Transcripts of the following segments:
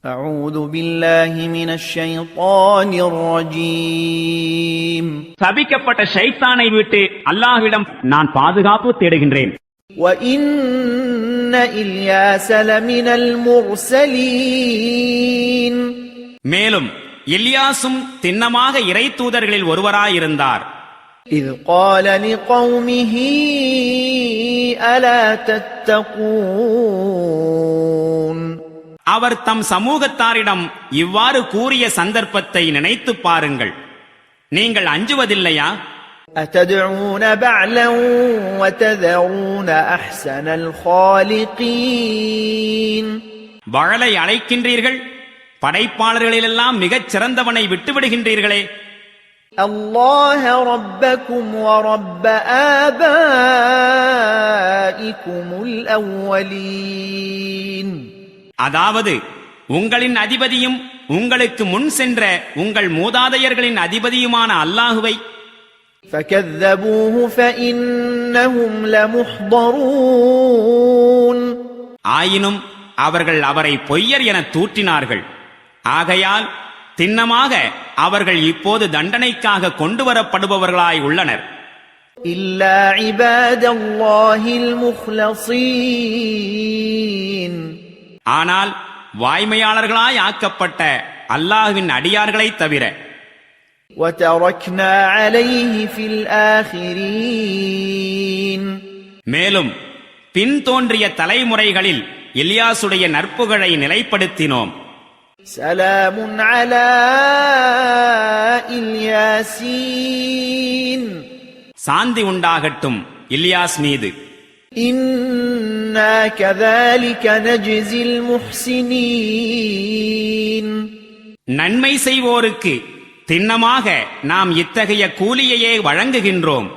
أعوذ بالله من الشيطان الرجيم சபிக்கப்பட்ட ஷைத்தானை விட்டு அல்லாஹ்விடம் நான் பாதுகாப்பு தேடுகின்றேன். وإن إلياس لمن المرسلين மேலும் இல்யாசும் திண்ணமாக இறை தூதர்களில் ஒருவராயிருந்தார். إذ قال لقومه ألا تتقون அவர் தம் சமூகத்தாரிடம் இவ்வாறு கூறிய சந்தர்ப்பத்தை நினைத்து பாருங்கள். நீங்கள் அஞ்சுவதில்லையா? أتدعون بعلا وتذرون أحسن الخالقين வழலை அழைக்கின்றீர்கள், படைப்பாளர்களிலெல்லாம் மிகச் சிறந்தவனை விட்டுவிடுகின்றீர்களே. الله ربكم ورب آبائكم الأولين அதாவது உங்களின் அதிபதியும் உங்களுக்கு முன் சென்ற உங்கள் மூதாதையர்களின் அதிபதியுமான அல்லாஹுவை. فكذبوه فإنهم لمحضرون ஆயினும் அவர்கள் அவரை பொய்யர் என தூற்றினார்கள். ஆகையால் திண்ணமாக அவர்கள் இப்போது தண்டனைக்காக கொண்டு வரப்படுபவர்களாய் உள்ளனர். إلا عباد الله المخلصين ஆனால் வாய்மையாளர்களாய் ஆக்கப்பட்ட அல்லாஹ்வின் அடியார்களை தவிர. وتركنا عليه في الآخرين மேலும் பின் தோன்றிய தலைமுறைகளில் இல்யாசுடைய நற்புகழை நிலைப்படுத்தினோம். سلام على الياسين சாந்தி உண்டாகட்டும் இல்யாஸ் மீது. إنا كذلك نجزي المحسنين நன்மை செய்வோருக்கு திண்ணமாக நாம் இத்தகைய கூலியையே வழங்குகின்றோம்.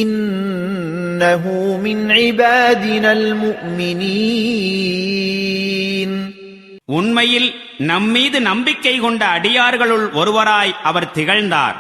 إنه من عبادنا المؤمنين உண்மையில் நம்மீது நம்பிக்கை கொண்ட அடியார்களுள் ஒருவராய் அவர் திகழ்ந்தார்.